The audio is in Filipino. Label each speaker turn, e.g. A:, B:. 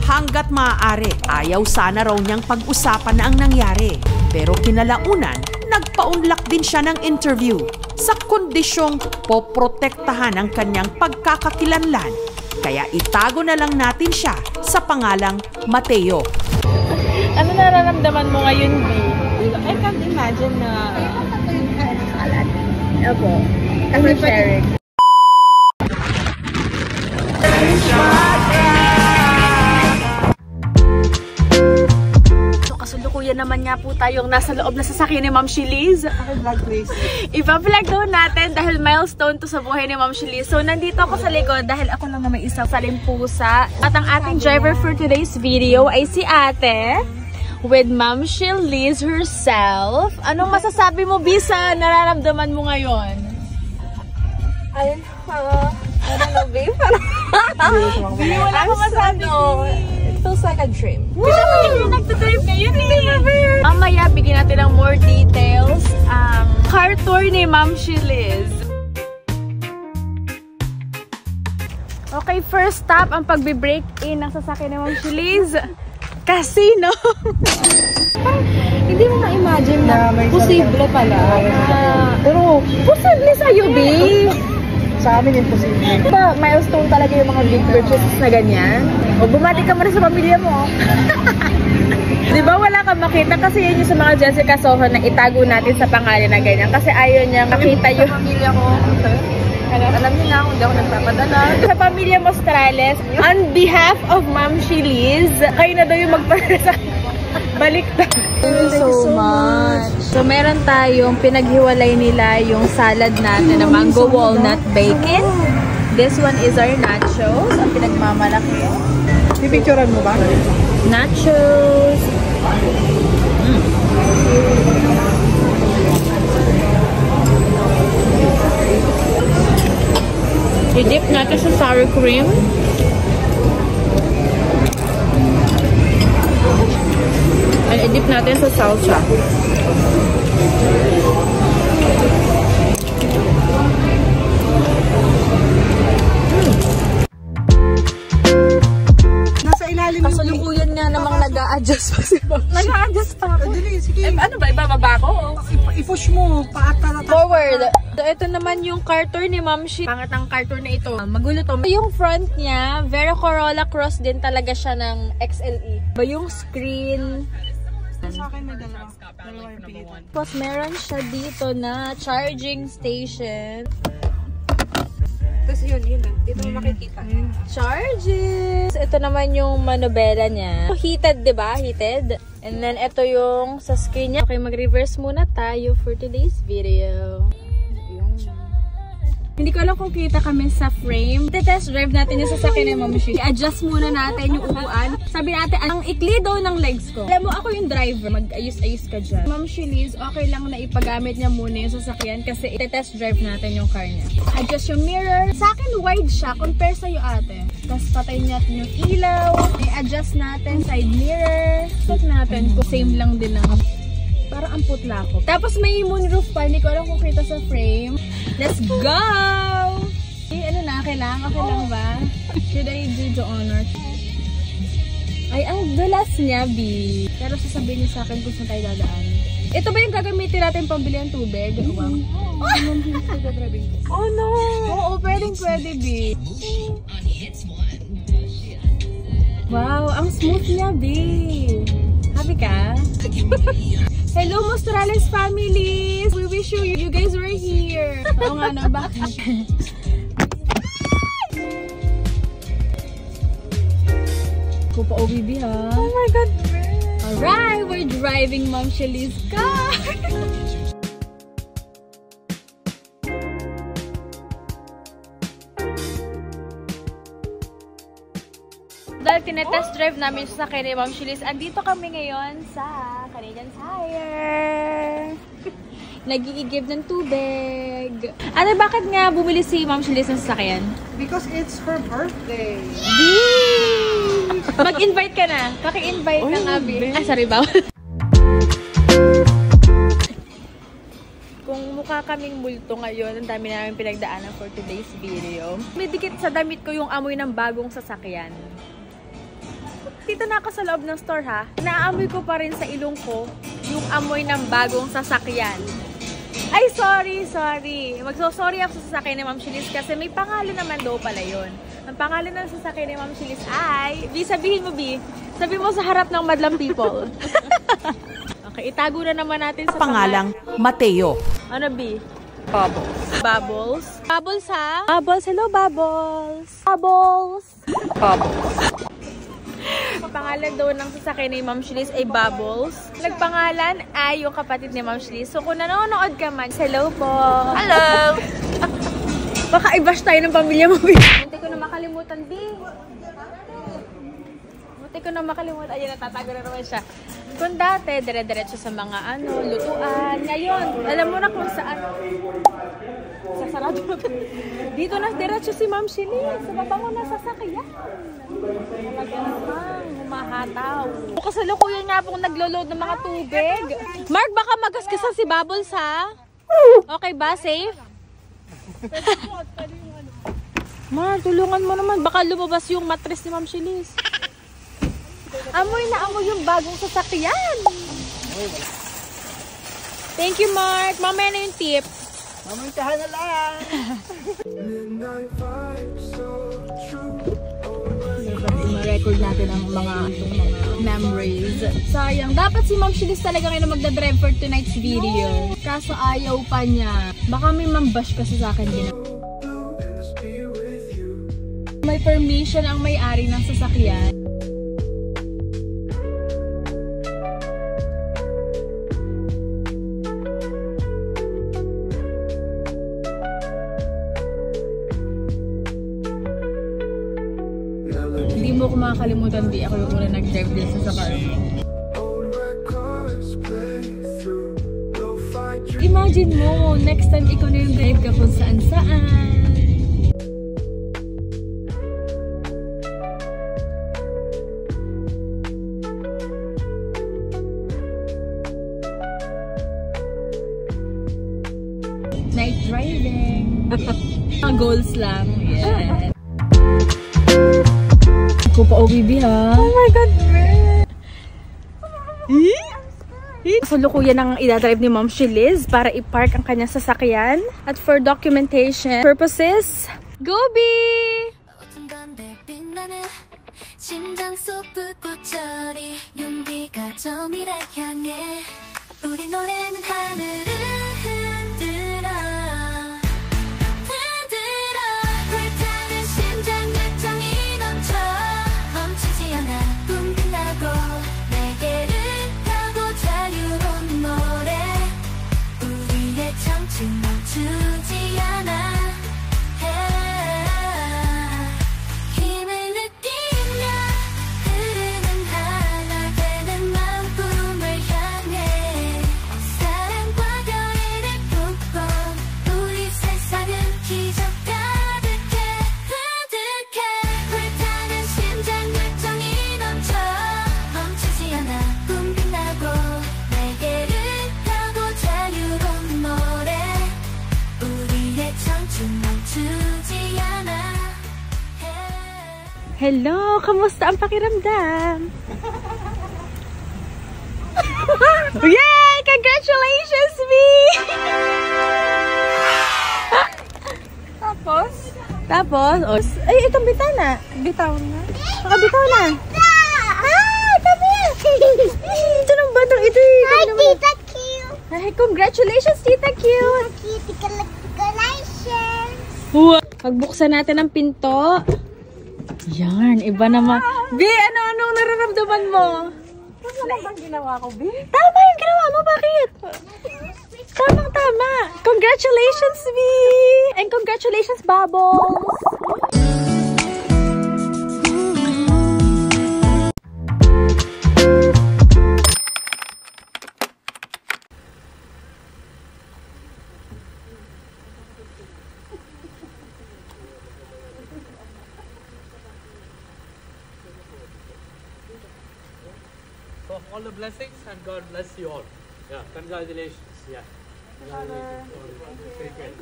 A: Hanggat maaari, ayaw sana raw niyang pag-usapan na ang nangyari. Pero kinalaunan, nagpaunlak din siya ng interview sa kondisyong poprotektahan ang kanyang pagkakakilanlan. Kaya itago na lang natin siya sa pangalang Mateo.
B: Ano nararamdaman mo ngayon, B? I can't imagine na... Opo. Kasi sharing. So, kasundukuyan naman nga po tayong nasa loob na sasakyan ni Ma'am Shiliz.
C: Vlog please.
B: Ipa-vlog daw natin dahil milestone to sa buhay ni Ma'am Shiliz. So, nandito ako sa likod dahil ako lang na may isang salimpusa. At ang ating driver for today's video ay si ate with Ma'am Shiliz herself. Anong masasabi mo, Bisa, nararamdaman mo ngayon?
D: Ayun, I don't know, babe.
B: Wala ko masabi.
D: It feels like a dream.
B: Kita mo yung nagdadrive ngayon eh. Mamaya, bigyan natin ng more details. Car tour ni Ma'am Shiliz. Okay, first stop, ang pagbe-break in ng sasakyan ni Ma'am Shiliz. Casino.
D: Hindi mo ma-imagine na posible pala.
C: Pero
D: Posible sa'yo, babe.
C: sa amin imposible.
D: Diba, milestone talaga yung mga big purchases na ganyan? O bumati ka muna sa pamilya mo. Diba wala kang makita kasi yun yung sa mga Jessica Soho na itago natin sa pangalan na ganyan kasi ayaw niya makita yung
C: Pamilya ko.
D: alam niyo na kung hindi ako nagpapadala. Sa pamilya Mostrales, on behalf of Ma'am Shiliz, kayo na daw yung magpadala sa balik na.
B: Thank you so much. So, meron tayong pinaghiwalay nila yung salad natin na mango walnut bacon. This one is our nachos. Ang pinagmamalaki.
C: Pipicturean mo ba?
B: Nachos. I-dip natin sa sour cream. And i-dip natin sa salsa.
C: Nasa ilalim yung
B: Kasalukuyan nga namang nag-a-adjust pa si Ma'am.
D: Nag-adjust pa ako.
C: Dali, sige.
B: Ano ba? Ibababa ko?
C: I-push mo. Paata.
B: Forward. So, ito naman yung car tour ni Ma'am Shi. Pangat ang car tour na ito. Magulo to. Yung front niya, Vera Corolla Cross din talaga siya ng XLE. Yung screen.
C: Sa akin may dalawa. Dalawa yung pilitan.
B: Tapos meron siya dito na charging station.
D: Tapos yun. Dito mo makikita.
B: Charges! Ito naman yung manobela niya. Heated, di ba? Heated. And then, ito yung sa screen niya. Okay, mag-reverse muna tayo for today's video. Hindi ko alam kung kita kami sa frame. Test drive natin yung sasakyan ni Ma'am Shi. I-adjust muna natin yung upuan. Sabi natin, ang ikli daw ng legs ko. Alam mo, ako yung driver. Mag-ayos-ayos ka dyan. Ma'am Shiliz, okay lang na ipagamit niya muna yung sasakyan kasi i-test drive natin yung car niya. Adjust yung mirror. Sa akin, wide siya. Compare sa'yo ate. Tapos patay natin yung ilaw. I-adjust natin side mirror. Check natin kung same lang din ang parang ang putla ko. Tapos may moonroof pa. Hindi ko alam kung kita sa frame. Let's go! Ano na? Okay lang? Okay lang ba? Should I do the honor? Ay, ang dulas niya, B. Pero sasabihin niyo sa akin kung saan tayo dadaan. Ito ba yung gagamitin natin pambili ng tubig? Wow. Oh no! Oo, pwede, B. Wow, ang smooth niya, B. Happy ka? Hello, Mostrales families! We wish you guys were here. Oo nga na, bakit? Kupa OBB ha?
D: Oh my God!
B: Alright, we're driving Ma'am Shiliz car! Dahil tinetest drive namin sa kay Ma'am Shiliz, andito kami ngayon sa Canadian Tire. Nag-i-give ng tubig. Ano, bakit nga bumili si Ma'am Shiliz ng sasakyan?
C: Because it's her birthday.
B: Mag-invite ka na. Paki-invite ka nga, B. Ah, sorry ba? Kung mukha kaming multo ngayon, ang dami namin pinagdaanan for today's video. May dikit sa damit ko yung amoy ng bagong sasakyan.
D: Dito na ako sa loob ng store ha. Naamoy ko pa rin sa ilong ko yung amoy ng bagong sasakyan. Ay, sorry. Magso-sorry ako sa sasakyan ni Ma'am Shelis kasi may pangalan naman daw pala yun. Ang pangalan ng sasakyan ni Ma'am Shelis ay... B, sabihin mo, B. Sabihin mo sa harap ng madlang people. Okay, itago na naman natin sa
A: Pangalang Mateo.
D: Ano, B?
C: Bubbles.
D: Bubbles. Bubbles, ha? Bubbles. Hello, Bubbles. Bubbles.
C: Bubbles.
D: Pangalan daw ng sasakyan ni Ma'am Shelis ay Bubbles. Nagpangalan ay yung kapatid ni Ma'am Shelis. So kung nanonood ka man, hello po. Hello! Baka i-bash tayo ng pamilya mo, B. Munti ko na makalimutan, B. Munti ko na makalimutan. Ayun, natatago na naman siya. Kung dati, dire-diretso sa mga lutuan. Ngayon, alam mo na kung saan. Sasarado na. Dito na diretso si Ma'am Shelis. Sa baba mo na sasakyan. Talaga namang humahataw. Kasalukuyan nga pong naglo-load ng mga tubig. Mark, baka magaskasan si Bubbles, ha? Okay ba? Safe? Mark, tulungan mo naman. Baka lumabas yung mattress ni Ma'am Shelis. Amoy na amoy yung bagong sasakyan. Thank you, Mark. Mamaya na yung tip.
C: Mamuntahan na lang.
D: Ma-record natin ang mga memories. Sayang. Dapat si Ma'am Shelis talaga ngayon magdadrive for tonight's video. Kaso ayaw pa niya. Baka may mambash kasi sa akin din. May permission ang may-ari ng sasakyan. Hindi mo ko makakalimutan, di ako yung una nag-drive din sa car mo. Imagine mo, next time ikaw na yung drive ka kung saan-saan. Night driving. Mga goals lang. Yeah. Ko pa OBB ha. Oh my God, man. Kasalukuyan ang idadrive ni Ma'am Shelis para i-park ang kanyang sasakyan. At for documentation purposes, go B! Hello! Kamusta ang pakiramdam? Yay! Congratulations, me! Tapos? Oh, ay, itong bitana.
C: Bitaw na.
D: Nakabitaw na. Ah! Tabi! Ito ng batang ito.
E: Hi, Tita Cute!
D: Ay, congratulations, Tita Cute!
E: Congratulations!
D: Wow! Pagbuksan natin ang pinto. Yan, iba naman. Bi, anong nararamdaman mo?
C: Ano bang ginawa ko, B?
D: Tama yung ginawa mo, bakit? Tamang-tama. Congratulations, B! And congratulations, Bubbles!
F: So all the blessings and God bless you all. Yeah, congratulations. Yeah. Congratulations. Take care.